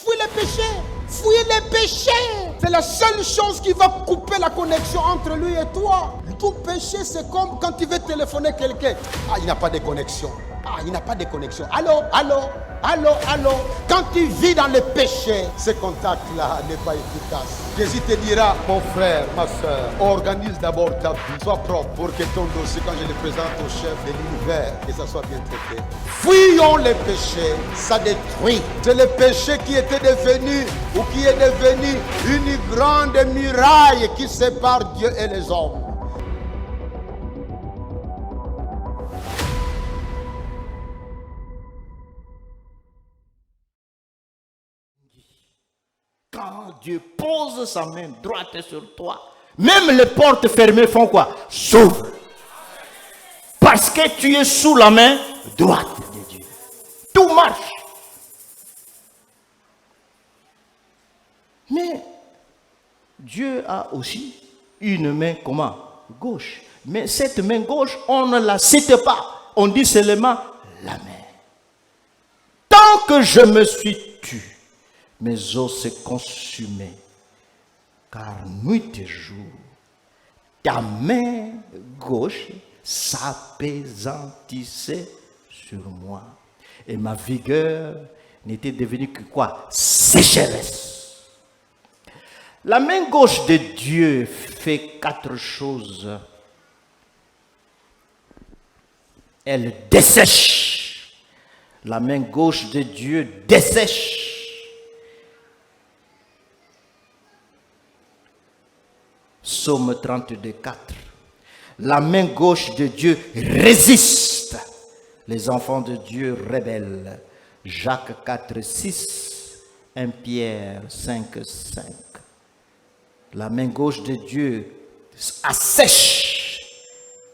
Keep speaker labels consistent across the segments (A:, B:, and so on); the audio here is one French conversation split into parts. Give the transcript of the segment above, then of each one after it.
A: Fuis les péchés. Fuis les péchés. C'est la seule chose qui va couper la connexion entre lui et toi. Tout péché, c'est comme quand tu veux téléphoner quelqu'un. Ah, il n'y a pas de connexion. Ah, il n'y a pas de connexion. Allô, allô, allô, allô. Quand tu vis dans le péché, ce contact-là n'est pas efficace. Jésus te dira, mon frère, ma soeur, organise d'abord ta vie. Sois propre pour que ton dossier, quand je le présente au chef de l'univers, que ça soit bien traité. Fuyons les péchés, ça détruit. C'est le péché qui était devenu, ou qui est devenu une grande muraille qui sépare Dieu et les hommes.
B: Quand Dieu pose sa main droite sur toi, même les portes fermées font quoi? S'ouvrent. Parce que tu es sous la main droite de Dieu. Tout marche. Mais Dieu a aussi une main comment? Gauche. Mais cette main gauche, on ne la cite pas. On dit seulement la main. Tant que je me suis tu, mes os se consumaient, car nuit et jour, ta main gauche s'appesantissait sur moi. Et ma vigueur n'était devenue que quoi? Sécheresse. La main gauche de Dieu fait 4 choses. Elle dessèche. La main gauche de Dieu dessèche. Psaume 32, 4. La main gauche de Dieu résiste. Les enfants de Dieu rebellent. Jacques 4, 6. 1 Pierre 5, 5. La main gauche de Dieu assèche.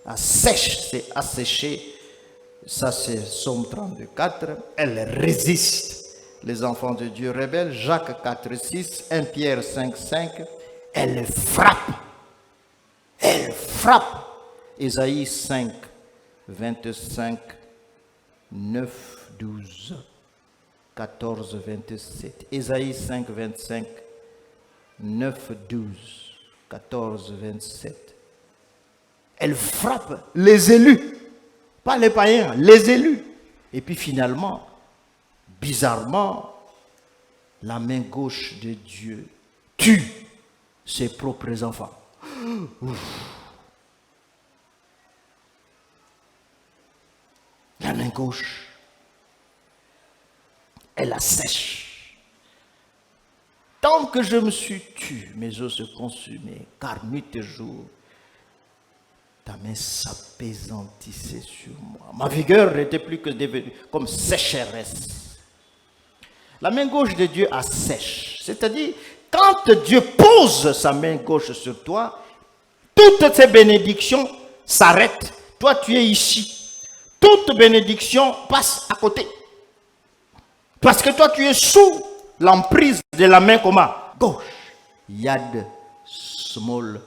B: Assèche, c'est assécher. Ça, c'est Psaume 32, 4. Elle résiste. Les enfants de Dieu rebellent. Jacques 4, 6. 1 Pierre 5, 5. Elle frappe. Elle frappe. Ésaïe 5, 25, 9, 12, 14, 27. Ésaïe 5, 25, 9, 12, 14, 27. Elle frappe les élus. Pas les païens, les élus. Et puis finalement, bizarrement, la main gauche de Dieu tue ses propres enfants. Ouf. La main gauche, elle assèche. Tant que je me suis tu, mes os se consumaient, car nuit et jour, ta main s'apaisantissait sur moi. Ma vigueur n'était plus que devenue comme sécheresse. La main gauche de Dieu assèche. C'est-à-dire, quand Dieu pose sa main gauche sur toi, toutes ces bénédictions s'arrêtent. Toi, tu es ici. Toute bénédiction passe à côté. Parce que toi, tu es sous l'emprise de la main comment? Gauche. Yad small.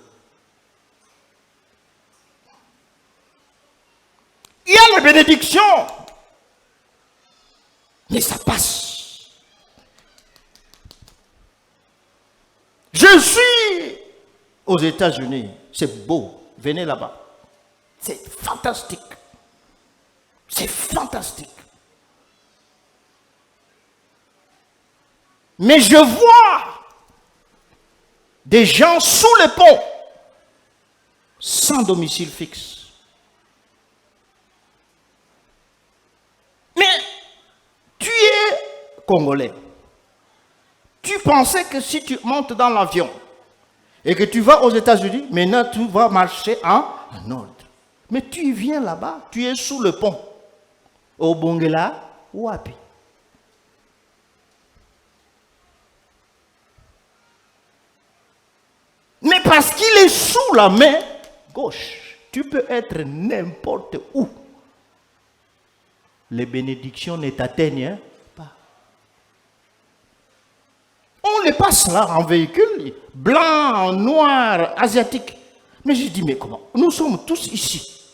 B: Il y a la bénédiction. Mais ça passe. Je suis aux États-Unis. C'est beau. Venez là-bas. C'est fantastique. C'est fantastique. Mais je vois des gens sous les ponts, sans domicile fixe. Mais tu es Congolais. Tu pensais que si tu montes dans l'avion et que tu vas aux États-Unis, maintenant tu vas marcher en ordre. Mais tu viens là-bas, tu es sous le pont. Au Bongela, Wapi. Mais parce qu'il est sous la main gauche, tu peux être n'importe où. Les bénédictions ne t'atteignent pas. On les passe là en véhicule, blanc, noir, asiatique. Mais je dis, mais comment? Nous sommes tous ici.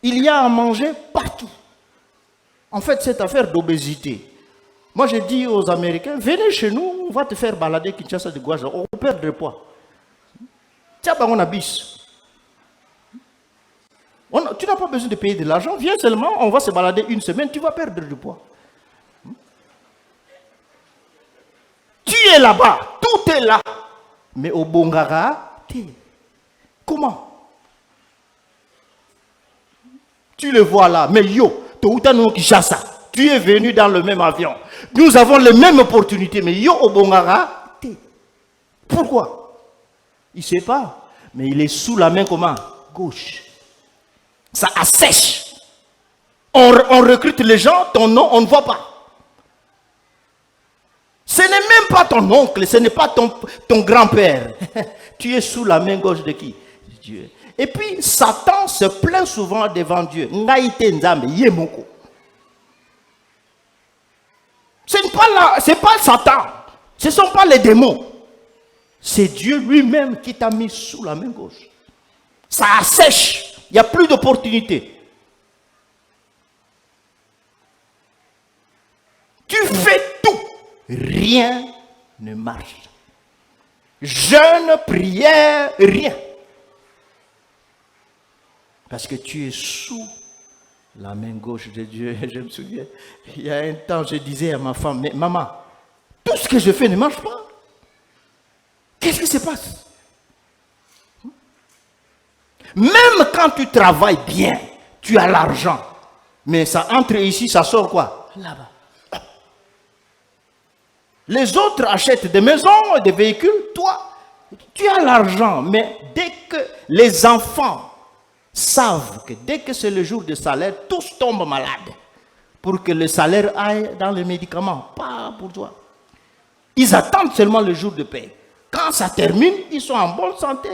B: Il y a à manger partout. En fait, cette affaire d'obésité, Moi, je dis aux Américains, venez chez nous, on va te faire balader Kinshasa de Gouaja, on perd de poids. Tiens, on a bis. Tu n'as pas besoin de payer de l'argent, viens seulement, on va se balader une semaine, tu vas perdre du poids. Tu es là-bas, tout est là. Mais au Bongara, comment? Tu le vois là, mais yo, tu es venu dans le même avion. Nous avons les mêmes opportunités, mais yo au Bongara, pourquoi? Il ne sait pas, mais il est sous la main comment? Gauche. Ça assèche. On recrute les gens, ton nom, on ne voit pas. Ce n'est même pas ton oncle, ce n'est pas ton grand-père. Tu es sous la main gauche de qui? Dieu. Et puis, Satan se plaint souvent devant Dieu. Ce n'est pas Satan. Ce ne sont pas les démons. C'est Dieu lui-même qui t'a mis sous la main gauche. Ça assèche. Il n'y a plus d'opportunité. Tu fais tout. Rien ne marche. Jeûne, prière, rien. Parce que tu es sous la main gauche de Dieu. Je me souviens, il y a un temps, je disais à ma femme, mais maman, tout ce que je fais ne marche pas. Qu'est-ce qui se passe? Même quand tu travailles bien, tu as l'argent. Mais ça entre ici, ça sort quoi? Là-bas. Les autres achètent des maisons, des véhicules. Toi, tu as l'argent. Mais dès que les enfants savent que dès que c'est le jour de salaire, tous tombent malades. Pour que le salaire aille dans les médicaments. Pas pour toi. Ils attendent seulement le jour de paie. Quand ça termine, ils sont en bonne santé.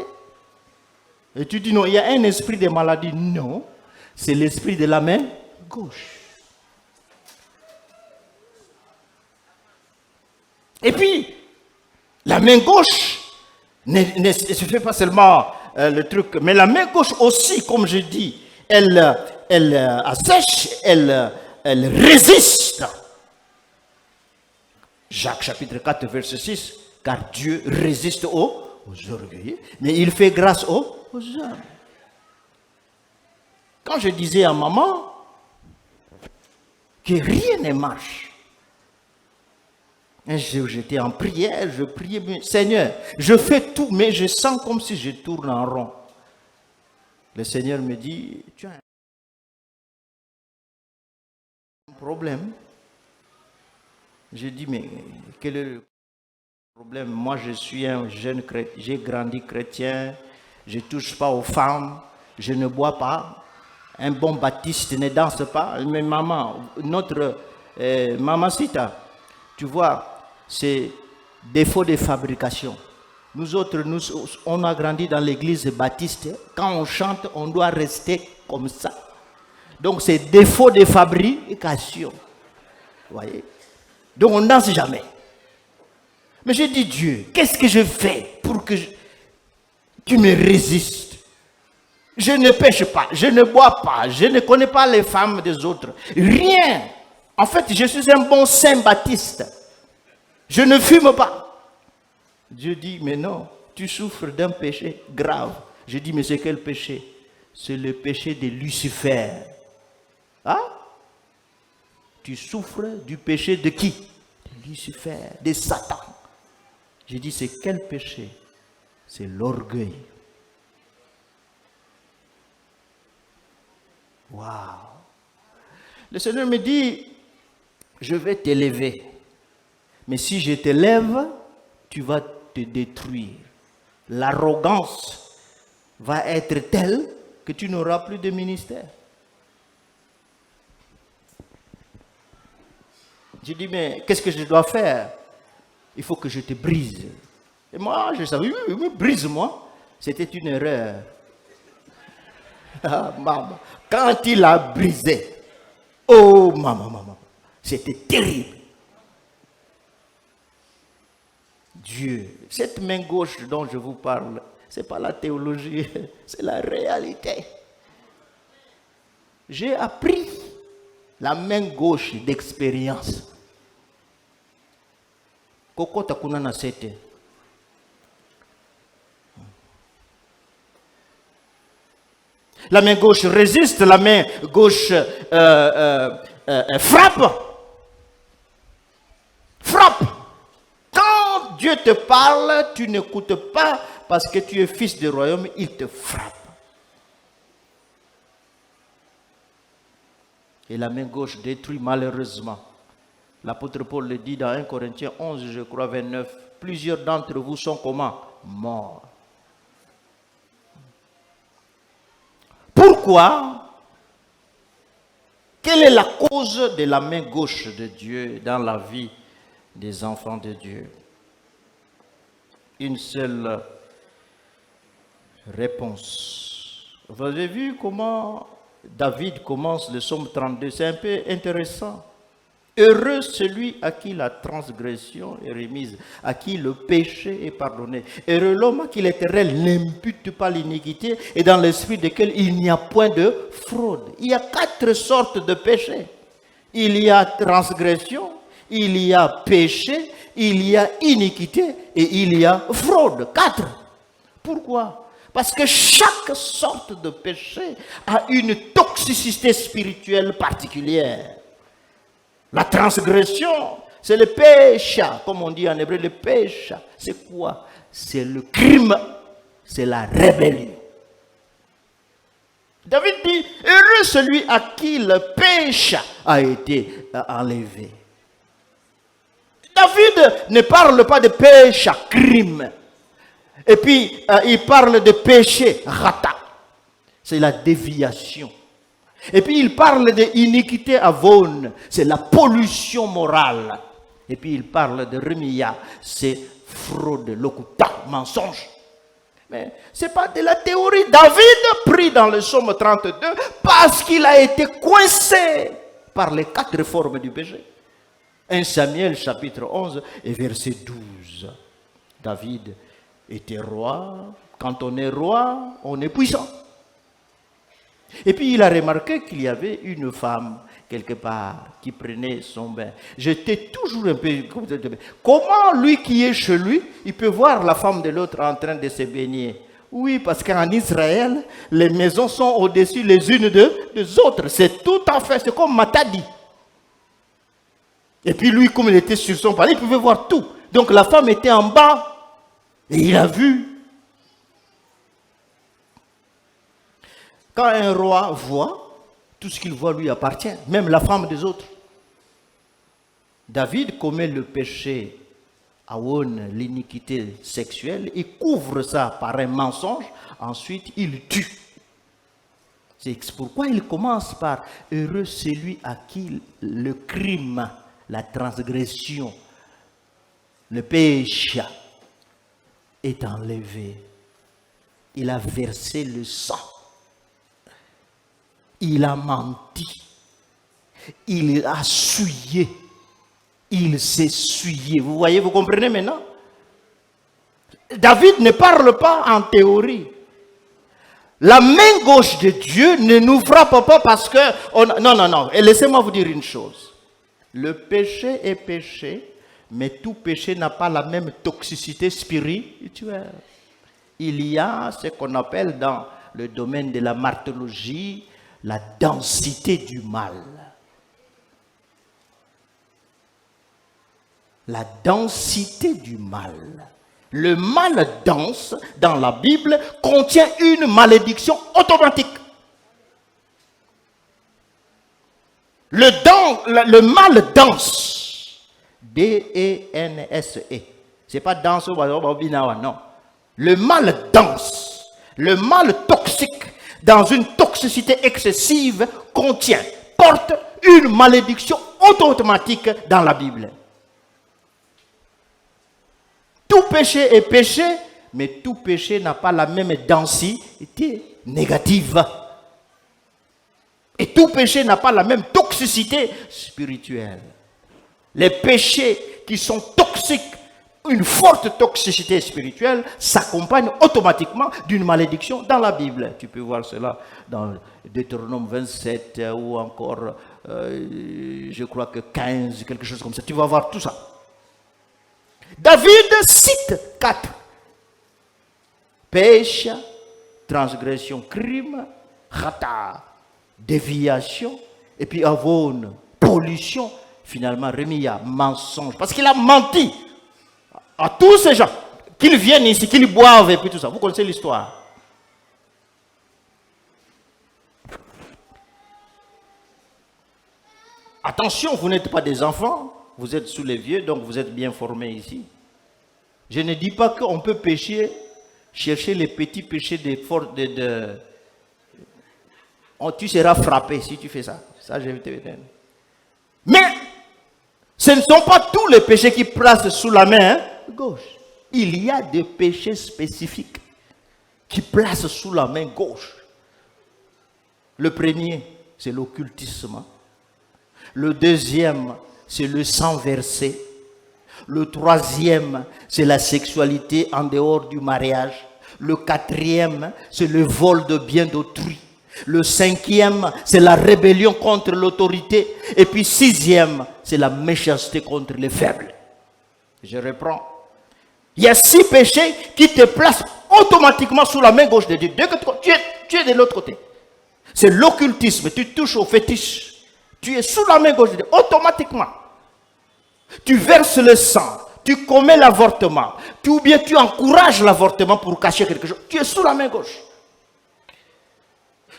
B: Et tu dis non, il y a un esprit de maladie. Non, c'est l'esprit de la main gauche. Et puis, la main gauche ne se fait pas seulement le truc, mais la main gauche aussi, comme je dis, elle assèche, elle résiste. Jacques chapitre 4, verset 6, car Dieu résiste aux orgueilleux, mais il fait grâce aux hommes. Quand je disais à maman que rien ne marche, un jour j'étais en prière, je priais, Seigneur, je fais tout, mais je sens comme si je tourne en rond. Le Seigneur me dit, tu as un problème. J'ai dit, mais quel est le problème? Moi, je suis un jeune chrétien, j'ai grandi chrétien, je ne touche pas aux femmes, je ne bois pas. Un bon baptiste ne danse pas. Mais maman, notre mamacita, tu vois, c'est défaut de fabrication. Nous autres, on a grandi dans l'église baptiste. Quand on chante, on doit rester comme ça. Donc, c'est défaut de fabrication. Vous voyez? Donc, on ne danse jamais. Mais j'ai dit, Dieu, qu'est-ce que je fais pour que tu me résistes? Je ne pêche pas, je ne bois pas, je ne connais pas les femmes des autres. Rien. En fait, je suis un bon saint baptiste. Je ne fume pas. Dieu dit, mais non, tu souffres d'un péché grave. Je dis, mais c'est quel péché? C'est le péché de Lucifer. Hein? Tu souffres du péché de qui? De Lucifer, de Satan. Je dis, c'est quel péché? C'est l'orgueil. Waouh! Le Seigneur me dit, je vais t'élever. Mais si je t'élève, tu vas te détruire. L'arrogance va être telle que tu n'auras plus de ministère. Je dis, mais qu'est-ce que je dois faire? Il faut que je te brise. Et moi, je savais, oui, brise-moi. C'était une erreur. Ah, maman. Quand il a brisé, oh maman, c'était terrible. Dieu, cette main gauche dont je vous parle, ce n'est pas la théologie, c'est la réalité. J'ai appris la main gauche d'expérience. kokota kuna na sete. La main gauche résiste, la main gauche frappe. Frappe. Quand Dieu te parle, tu n'écoutes pas parce que tu es fils du royaume, il te frappe. Et la main gauche détruit malheureusement. L'apôtre Paul le dit dans 1 Corinthiens 11, je crois 29. Plusieurs d'entre vous sont comment? Morts. Pourquoi? Quelle est la cause de la main gauche de Dieu dans la vie des enfants de Dieu? Une seule réponse. Vous avez vu comment David commence le psaume 32, c'est un peu intéressant. Heureux celui à qui la transgression est remise, à qui le péché est pardonné. Heureux l'homme à qui l'Éternel n'impute pas l'iniquité et dans l'esprit desquels il n'y a point de fraude. Il y a 4 sortes de péchés. Il y a transgression, il y a péché, il y a iniquité et il y a fraude. 4. Pourquoi? Parce que chaque sorte de péché a une toxicité spirituelle particulière. La transgression, c'est le péché, comme on dit en hébreu, le péché. C'est quoi? C'est le crime, c'est la rébellion. David dit, heureux celui à qui le péché a été enlevé. David ne parle pas de péché, crime. Et puis, il parle de péché, rata. C'est la déviation. Et puis, il parle d'iniquité avon, c'est la pollution morale. Et puis, il parle de remia, c'est fraude, locuta, mensonge. Mais ce n'est pas de la théorie. David prie dans le psaume 32 parce qu'il a été coincé par les 4 formes du péché. 1 Samuel chapitre 11 et verset 12. David était roi. Quand on est roi, on est puissant. Et puis il a remarqué qu'il y avait une femme quelque part qui prenait son bain. J'étais toujours un peu... Comment lui qui est chez lui, il peut voir la femme de l'autre en train de se baigner? Oui, parce qu'en Israël, les maisons sont au-dessus les unes des autres. C'est tout à fait, c'est comme Matadi. Et puis lui, comme il était sur son palais, il pouvait voir tout. Donc la femme était en bas et il a vu. Quand un roi voit, tout ce qu'il voit lui appartient, même la femme des autres. David commet le péché, Aoun, l'iniquité sexuelle, il couvre ça par un mensonge, ensuite il tue. C'est pourquoi il commence par « Heureux celui à qui le crime, la transgression, le péché est enlevé. » Il a versé le sang. Il a menti, il a souillé, il s'est souillé. Vous voyez, vous comprenez maintenant? David ne parle pas en théorie. La main gauche de Dieu ne nous frappe pas parce que... Non. Et laissez-moi vous dire une chose. Le péché est péché, mais tout péché n'a pas la même toxicité spirituelle. Il y a ce qu'on appelle dans le domaine de la martyrologie, la densité du mal. La densité du mal. Le mal dense, dans la Bible, contient une malédiction automatique. Le mal dense. D-E-N-S-E. C'est pas dense, non. Le mal dense. Le mal toxique, dans une toxicité excessive, porte une malédiction automatique dans la Bible. Tout péché est péché, mais tout péché n'a pas la même densité négative. Et tout péché n'a pas la même toxicité spirituelle. Les péchés qui sont toxiques, une forte toxicité spirituelle, s'accompagnent automatiquement d'une malédiction dans la Bible. Tu peux voir cela dans Deutéronome 27 ou encore, je crois que 15, quelque chose comme ça. Tu vas voir tout ça. David cite 4. Pêche, transgression, crime, khata, déviation, et puis avon, pollution, finalement Rémia, mensonge. Parce qu'il a menti à tous ces gens, qu'ils viennent ici, qu'ils boivent et puis tout ça. Vous connaissez l'histoire. Attention, vous n'êtes pas des enfants, vous êtes sous les vieux, donc vous êtes bien formés ici. Je ne dis pas qu'on peut pécher, chercher les petits péchés tu seras frappé si tu fais ça. Ça, je vais te dire. Mais ce ne sont pas tous les péchés qui placent sous la main gauche. Il y a des péchés spécifiques qui placent sous la main gauche. Le premier, c'est l'occultisme. Le deuxième, c'est le sang versé. Le troisième, c'est la sexualité en dehors du mariage. Le quatrième, c'est le vol de biens d'autrui. Le cinquième, c'est la rébellion contre l'autorité. Et puis sixième, c'est la méchanceté contre les faibles. Je reprends. Il y a 6 péchés qui te placent automatiquement sous la main gauche de Dieu. Dès que tu es de l'autre côté. C'est l'occultisme. Tu touches au fétiche. Tu es sous la main gauche de Dieu, automatiquement. Tu verses le sang. Tu commets l'avortement. Ou bien tu encourages l'avortement pour cacher quelque chose. Tu es sous la main gauche.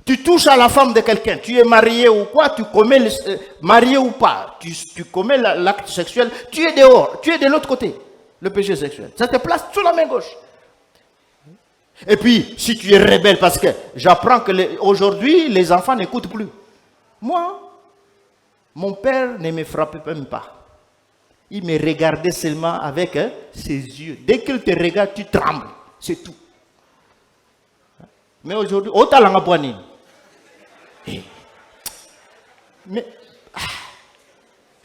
B: Tu touches à la femme de quelqu'un, tu es marié ou quoi, tu commets, marié ou pas, tu commets l'acte sexuel, tu es dehors, tu es de l'autre côté, le péché sexuel. Ça te place sous la main gauche. Et puis, si tu es rebelle, parce que j'apprends que aujourd'hui, les enfants n'écoutent plus. Moi, mon père ne me frappait même pas. Il me regardait seulement avec ses yeux. Dès qu'il te regarde, tu trembles. C'est tout. Mais aujourd'hui, autant la ngabouani. Mais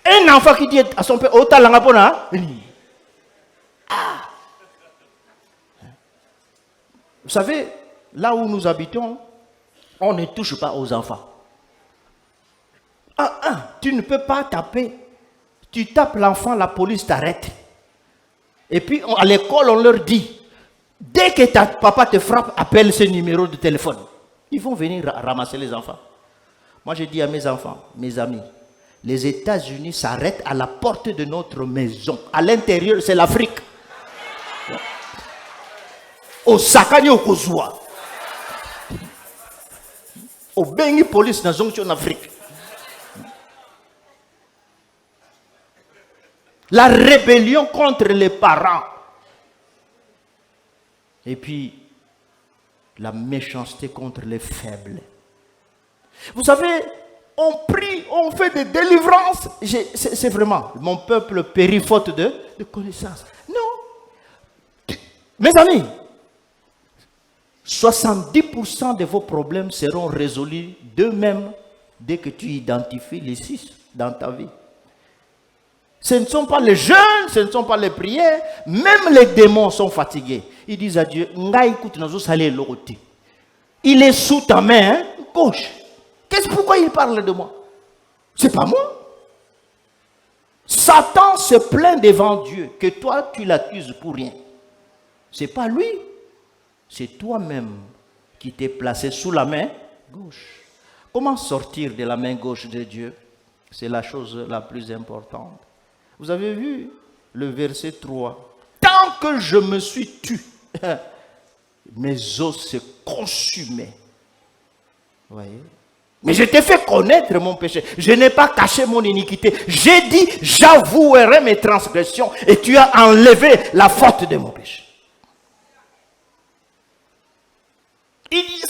B: un enfant qui dit à son père, autant la ngabouana. Vous savez, là où nous habitons, on ne touche pas aux enfants. Tu ne peux pas taper. Tu tapes l'enfant, la police t'arrête. Et puis à l'école, on leur dit, dès que ta papa te frappe, appelle ce numéro de téléphone. Ils vont venir ramasser les enfants. Moi, je dis à mes enfants, mes amis, les États-Unis s'arrêtent à la porte de notre maison. À l'intérieur, c'est l'Afrique. Au Sakani, au Kozua. Au Bengi Police, dans en Afrique. La rébellion contre les parents. Et puis, la méchanceté contre les faibles. Vous savez, on prie, on fait des délivrances. C'est vraiment, mon peuple périt faute de connaissances. Non. Mes amis, 70% de vos problèmes seront résolus d'eux-mêmes dès que tu identifies les 6 dans ta vie. Ce ne sont pas les jeûnes, ce ne sont pas les prières. Même les démons sont fatigués. Ils disent à Dieu, il est sous ta main gauche. Pourquoi il parle de moi? C'est pas moi. Satan se plaint devant Dieu que toi tu l'accuses pour rien. C'est pas lui. C'est toi-même qui t'es placé sous la main gauche. Comment sortir de la main gauche de Dieu? C'est la chose la plus importante. Vous avez vu le verset 3. Tant que je me suis tu, mes os se consumaient. Vous voyez? Mais je t'ai fait connaître mon péché. Je n'ai pas caché mon iniquité. J'ai dit, j'avouerai mes transgressions et tu as enlevé la faute de mon péché.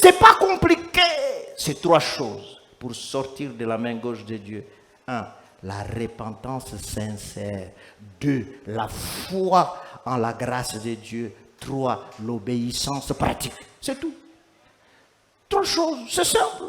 B: C'est pas compliqué. C'est 3 choses pour sortir de la main gauche de Dieu. 1. La repentance sincère. 2. La foi en la grâce de Dieu. 3. L'obéissance pratique. C'est tout. 3 choses, c'est simple.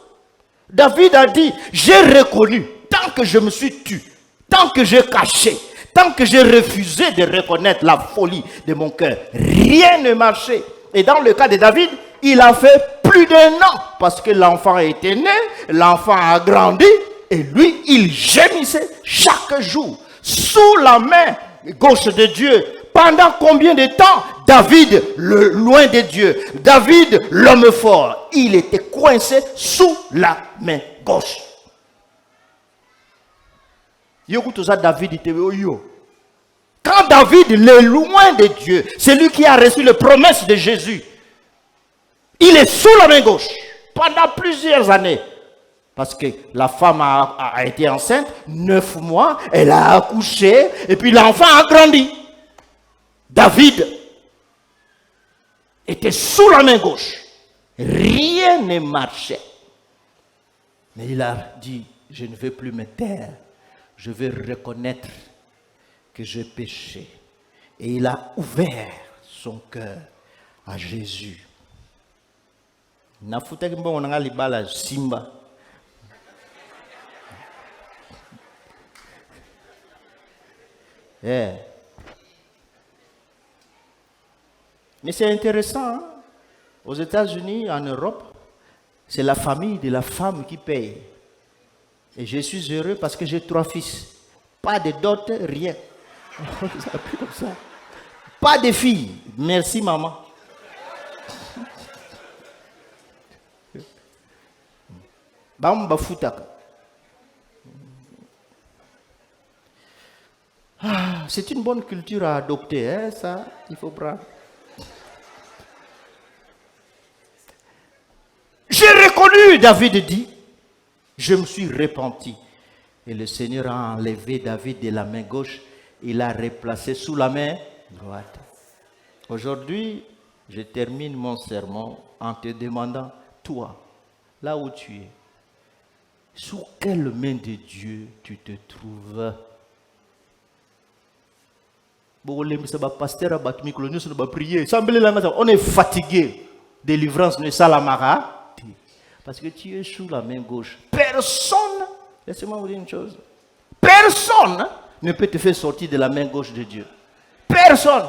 B: David a dit, j'ai reconnu, tant que je me suis tu, tant que j'ai caché, tant que j'ai refusé de reconnaître la folie de mon cœur, rien ne marchait. Et dans le cas de David, il a fait plus d'1 an, parce que l'enfant était né, l'enfant a grandi, et lui, il gémissait chaque jour, sous la main gauche de Dieu, Pendant combien de temps David, loin de Dieu, David, l'homme fort, il était coincé sous la main gauche. David était quand David est loin de Dieu, c'est lui qui a reçu les promesses de Jésus. Il est sous la main gauche pendant plusieurs années. Parce que la femme a été enceinte, 9 mois, elle a accouché, et puis l'enfant a grandi. David était sous la main gauche. Rien ne marchait. Mais il a dit, je ne vais plus me taire. Je vais reconnaître que j'ai péché. Et il a ouvert son cœur à Jésus. Simba. Yeah. Mais c'est intéressant, hein? Aux États-Unis, en Europe, c'est la famille de la femme qui paye. Et je suis heureux parce que j'ai 3 fils. Pas de dot, rien. Comme ça. Pas de filles. Merci maman. C'est une bonne culture à adopter, hein, ça, il faut prendre. J'ai reconnu, David dit, je me suis repenti. Et le Seigneur a enlevé David de la main gauche, il l'a replacé sous la main droite. Aujourd'hui, je termine mon sermon en te demandant, toi, là où tu es, sous quelle main de Dieu tu te trouves? On est fatigué. Délivrance ne salamara. Parce que tu es sous la main gauche. Personne, laissez-moi vous dire une chose. Personne ne peut te faire sortir de la main gauche de Dieu. Personne.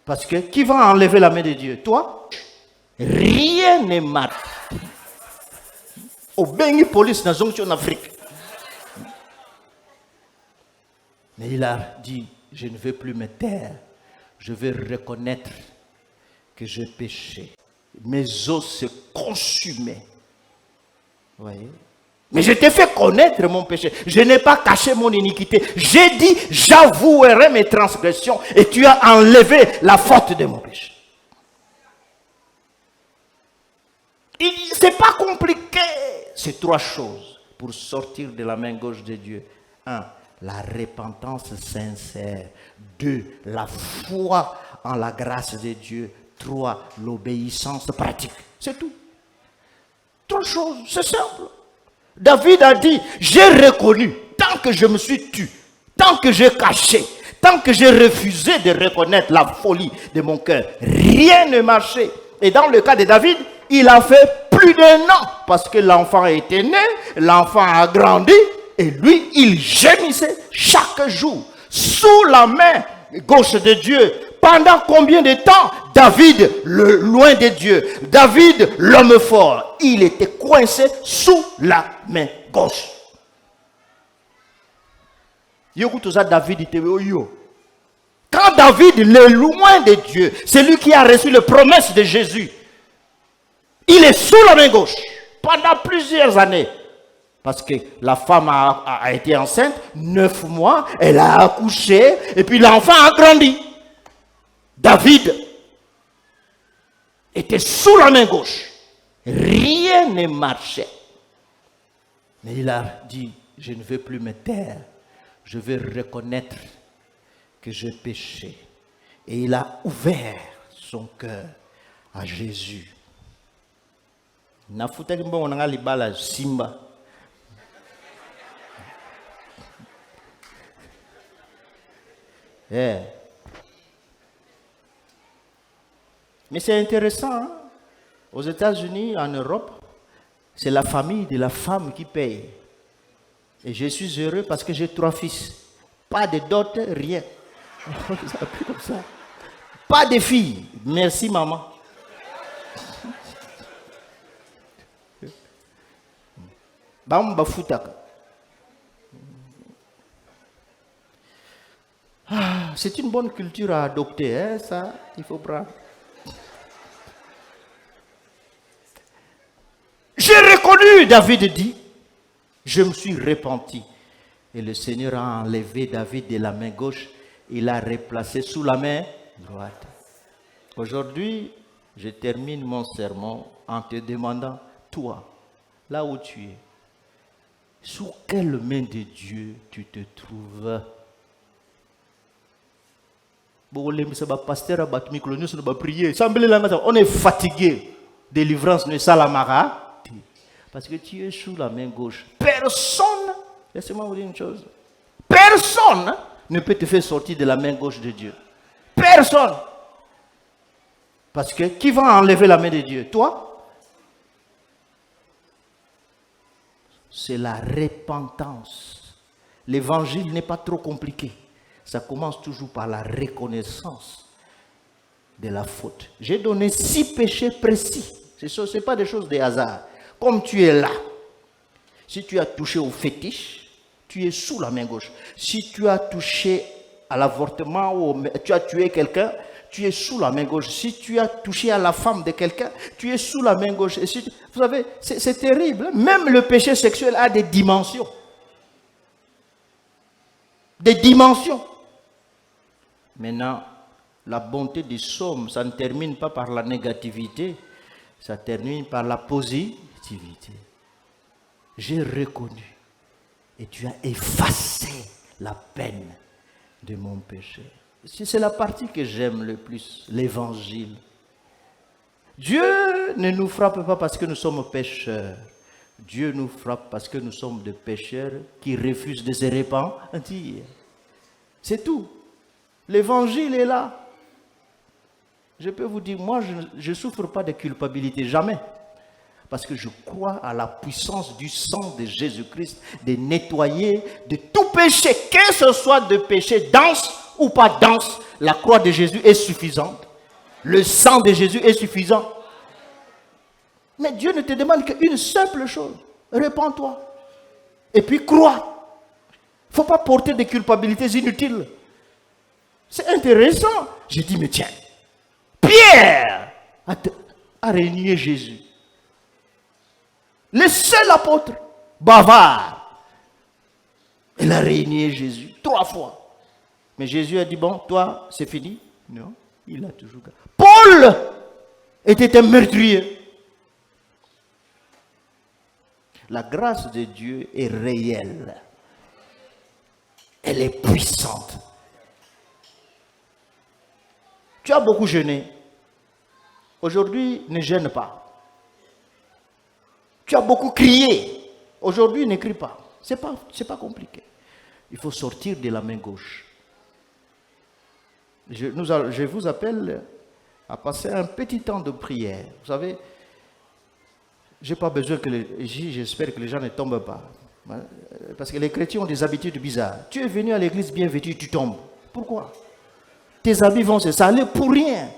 B: Parce que qui va enlever la main de Dieu? Toi? Rien ne marche. Au Bengi Police dans en Afrique. Mais il a dit, je ne vais plus me taire. Je vais reconnaître que j'ai péché. Mes os se consumaient. Vous voyez? Mais je t'ai fait connaître mon péché. Je n'ai pas caché mon iniquité. J'ai dit, j'avouerai mes transgressions et tu as enlevé la faute de mon péché. C'est pas compliqué. C'est 3 choses pour sortir de la main gauche de Dieu. 1. La repentance sincère. 2. La foi en la grâce de Dieu. 3. L'obéissance pratique. C'est tout. 3 choses, c'est simple. David a dit, j'ai reconnu, tant que je me suis tué, tant que j'ai caché, tant que j'ai refusé de reconnaître la folie de mon cœur, rien ne marchait. Et dans le cas de David, il a fait plus d'1 an, parce que l'enfant était né, l'enfant a grandi, et lui, il gémissait chaque jour, sous la main gauche de Dieu. Pendant combien de temps? David, loin de Dieu, David, l'homme fort, il était coincé sous la main gauche. Quand David est loin de Dieu, c'est lui qui a reçu les promesses de Jésus. Il est sous la main gauche pendant plusieurs années. Parce que la femme a été enceinte, 9 mois, elle a accouché, et puis l'enfant a grandi. David était sous la main gauche. Rien ne marchait. Mais il a dit, je ne vais plus me taire. Je vais reconnaître que j'ai péché. Et il a ouvert son cœur à Jésus. Simba. Yeah. Mais c'est intéressant, hein? Aux États-Unis, en Europe, c'est la famille de la femme qui paye. Et je suis heureux parce que j'ai 3 fils. Pas de dot, rien. Comme ça. Pas de filles. Merci maman. C'est une bonne culture à adopter, hein, ça, il faut prendre. J'ai reconnu, David dit, je me suis repenti. Et le Seigneur a enlevé David de la main gauche, il l'a replacé sous la main droite. Aujourd'hui, je termine mon sermon en te demandant, toi, là où tu es, sous quelle main de Dieu tu te trouves? On est fatigué. Délivrance ne salamara. Parce que tu es sous la main gauche. Personne, laissez-moi vous dire une chose. Personne ne peut te faire sortir de la main gauche de Dieu. Personne. Parce que qui va enlever la main de Dieu? Toi? C'est la repentance. L'évangile n'est pas trop compliqué. Ça commence toujours par la reconnaissance de la faute. J'ai donné 6 péchés précis. Ce n'est pas des choses de hasard. Comme tu es là, si tu as touché au fétiche, tu es sous la main gauche. Si tu as touché à l'avortement ou tu as tué quelqu'un, tu es sous la main gauche. Si tu as touché à la femme de quelqu'un, tu es sous la main gauche. Et si vous savez, c'est terrible. Même le péché sexuel a des dimensions. Des dimensions. Maintenant, la bonté des psaumes, ça ne termine pas par la négativité, ça termine par la positivité. J'ai reconnu et tu as effacé la peine de mon péché. C'est la partie que j'aime le plus, l'évangile. Dieu ne nous frappe pas parce que nous sommes pécheurs. Dieu nous frappe parce que nous sommes des pécheurs qui refusent de se repentir. C'est tout. L'évangile est là. Je peux vous dire, moi, je ne souffre pas de culpabilité, jamais. Parce que je crois à la puissance du sang de Jésus-Christ de nettoyer de tout péché, que ce soit de péché dense ou pas dense. La croix de Jésus est suffisante. Le sang de Jésus est suffisant. Mais Dieu ne te demande qu'une simple chose. Répands-toi. Et puis crois. Il ne faut pas porter des culpabilités inutiles. C'est intéressant. J'ai dit, mais tiens, Pierre a renié Jésus. Le seul apôtre, bavard, il a renié Jésus 3 fois. Mais Jésus a dit, bon, toi, c'est fini. Non, il a toujours... Paul était un meurtrier. La grâce de Dieu est réelle. Elle est puissante. Tu as beaucoup jeûné. Aujourd'hui, ne gêne pas. Tu as beaucoup crié. Aujourd'hui, ne crie pas. Ce n'est pas compliqué. Il faut sortir de la main gauche. Je vous appelle à passer un petit temps de prière. Vous savez, je n'ai pas besoin que j'espère que les gens ne tombent pas. Parce que les chrétiens ont des habitudes bizarres. Tu es venu à l'église bien vêtu, tu tombes. Pourquoi? Tes habits vont se salir pour rien.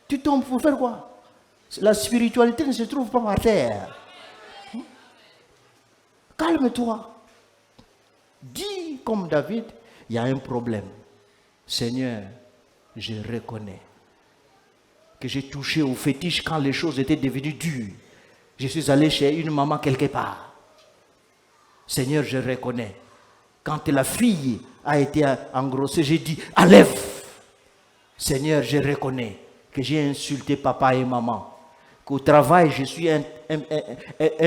B: Tu tombes pour faire quoi? La spiritualité ne se trouve pas par terre. Calme-toi. Dis comme David, il y a un problème. Seigneur, je reconnais que j'ai touché au fétiche quand les choses étaient devenues dures. Je suis allé chez une maman quelque part. Seigneur, je reconnais. Quand la fille a été engrossée, j'ai dit, enlève. Seigneur, je reconnais que j'ai insulté papa et maman. Qu'au travail, je suis un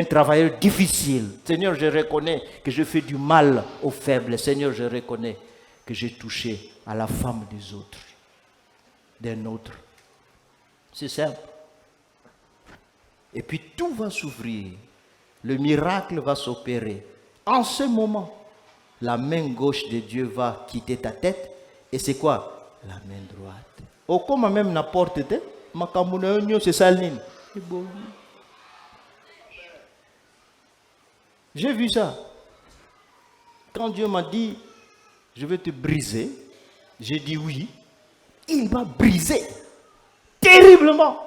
B: travailleur difficile. Seigneur, je reconnais que je fais du mal aux faibles. Seigneur, je reconnais que j'ai touché à la femme des autres, d'un autre. C'est simple. Et puis tout va s'ouvrir. Le miracle va s'opérer. En ce moment, la main gauche de Dieu va quitter ta tête. Et c'est quoi? La main droite. Au comme même n'importe quoi, ma c'est saline. J'ai vu ça. Quand Dieu m'a dit, je vais te briser, j'ai dit oui. Il m'a brisé terriblement.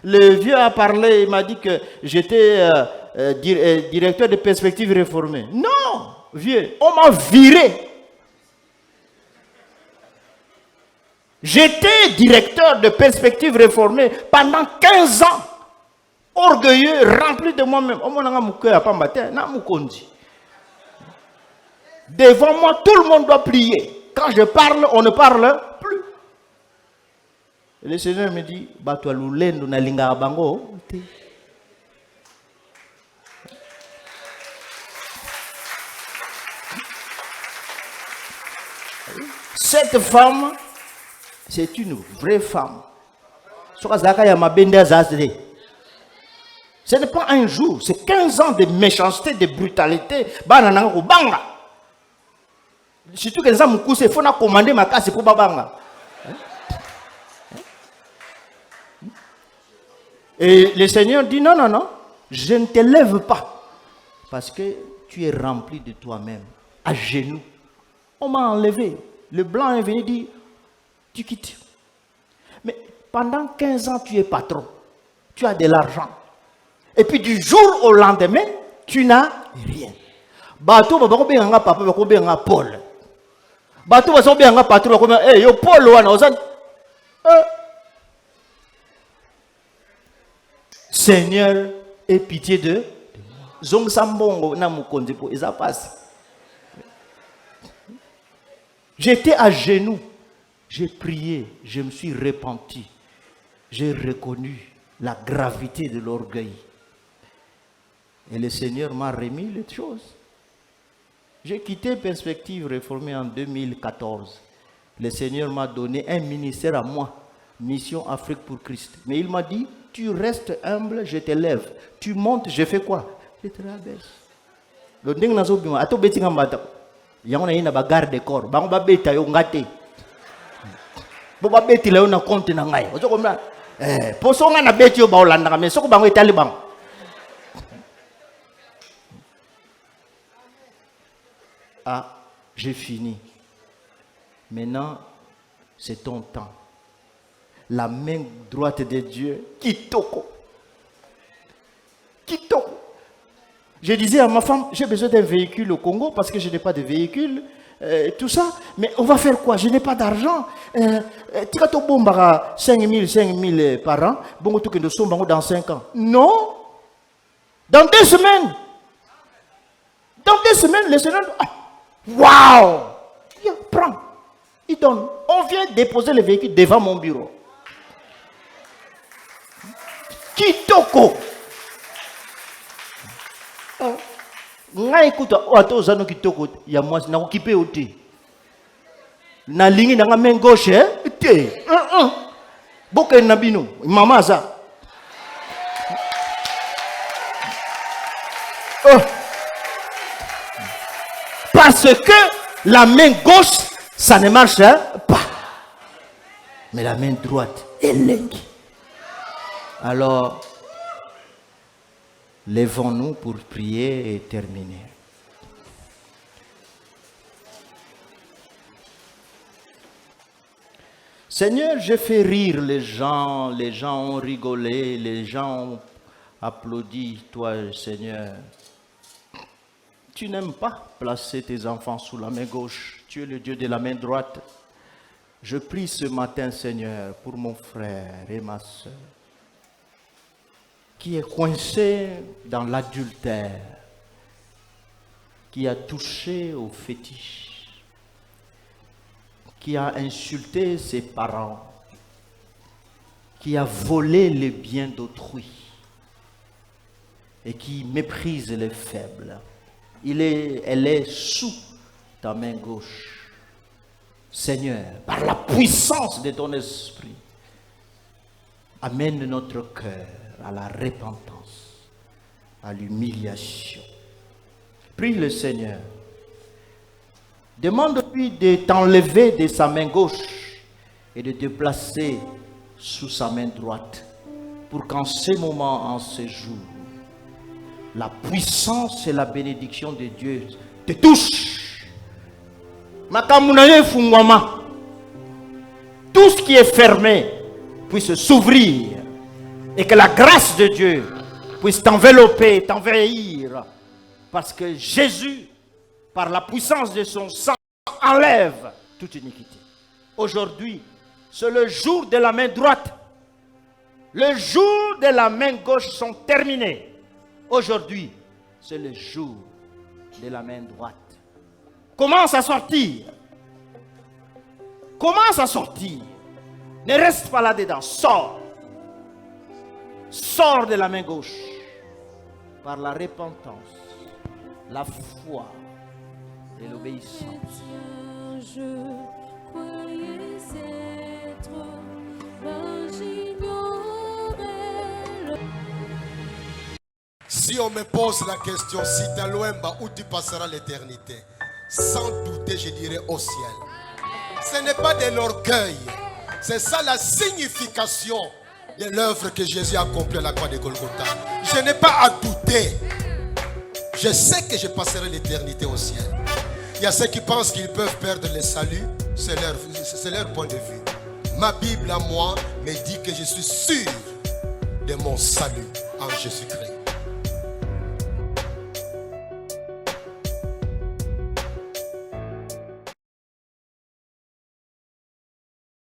B: Le vieux a parlé, il m'a dit que j'étais directeur de perspectives réformées. Non, vieux, on m'a viré. J'étais directeur de Perspective Réformée pendant 15 ans. Orgueilleux, rempli de moi-même. Devant moi, tout le monde doit prier. Quand je parle, on ne parle plus. Et le Seigneur me dit, cette femme, c'est une vraie femme. Ce n'est pas un jour, c'est 15 ans de méchanceté, de brutalité. Surtout que les gens il faut commander ma casse pour babanga. Et le Seigneur dit non, non, non, je ne te lève pas. Parce que tu es rempli de toi-même, à genoux. On m'a enlevé. Le blanc est venu dire, tu quittes. Mais pendant 15 ans, tu es patron. Tu as de l'argent. Et puis du jour au lendemain, tu n'as rien. Bateau, papa, Paul. Bateau, patron, yo Paul, Seigneur, aie pitié de Zong Sambongo, Namukondipo, et ça passe. J'étais à genoux, j'ai prié, je me suis repenti, j'ai reconnu la gravité de l'orgueil. Et le Seigneur m'a remis les choses. J'ai quitté Perspective Réformée en 2014. Le Seigneur m'a donné un ministère à moi, Mission Afrique pour Christ. Mais il m'a dit, tu restes humble, je t'élève. Tu montes, je fais quoi? Je te rabaisse. Le ding nazo bima, ato beti ngambata. Yango na ina ba garde corps, bango ba beta yo ngate. Bo ba beti la yo na compte na ngai. Ozo komla. Poso nga na beti yo ba olanda mais soko bango etali bango. Ah, j'ai fini. Maintenant, c'est ton temps. La main droite de Dieu, Kitoko. Kitoko. Je disais à ma femme, j'ai besoin d'un véhicule au Congo parce que je n'ai pas de véhicule, tout ça. Mais on va faire quoi? Je n'ai pas d'argent. Tu as ton bon 5 000 par an. Bon, tout que nous sommes dans 5 ans. Non. Dans 2 semaines. Dans 2 semaines, le Seigneur. Waouh! Prends. Il donne. On vient déposer le véhicule devant mon bureau. Kitoko. Nga écoute, ato zano kitoko ya moi na occupé oti. Na lingi na main gauche te. Boke na bino, mama za. Parce que la main gauche, ça ne marche pas. Mais la main droite, elle est. Alors, lèvons-nous pour prier et terminer. Seigneur, j'ai fait rire les gens ont rigolé, les gens ont applaudi, toi, Seigneur. Tu n'aimes pas placer tes enfants sous la main gauche, tu es le Dieu de la main droite. Je prie ce matin, Seigneur, pour mon frère et ma soeur, qui est coincé dans l'adultère, qui a touché au fétiche, qui a insulté ses parents, qui a volé les biens d'autrui et qui méprise les faibles. Elle est sous ta main gauche. Seigneur, par la puissance de ton esprit, amène notre cœur à la repentance, à l'humiliation. Prie le Seigneur. Demande-lui de t'enlever de sa main gauche et de te placer sous sa main droite pour qu'en ce moment, en ce jour, la puissance et la bénédiction de Dieu te touchent. Tout ce qui est fermé puisse s'ouvrir et que la grâce de Dieu puisse t'envelopper, t'envahir. Parce que Jésus, par la puissance de son sang, enlève toute iniquité. Aujourd'hui, c'est le jour de la main droite. Le jour de la main gauche sont terminés. Aujourd'hui, c'est le jour de la main droite. Commence à sortir. Commence à sortir. Ne reste pas là-dedans. Sors. Sors de la main gauche. Par la repentance, la foi et l'obéissance.
C: Je croyais être, mais j'ignorais le...
A: Si on me pose la question, si tu es loin, où tu passeras l'éternité? Sans douter, je dirais au ciel. Ce n'est pas de l'orgueil. C'est ça la signification de l'œuvre que Jésus a accomplie à la croix de Golgotha. Je n'ai pas à douter. Je sais que je passerai l'éternité au ciel. Il y a ceux qui pensent qu'ils peuvent perdre le salut. C'est leur point de vue. Ma Bible à moi me dit que je suis sûr de mon salut en Jésus-Christ.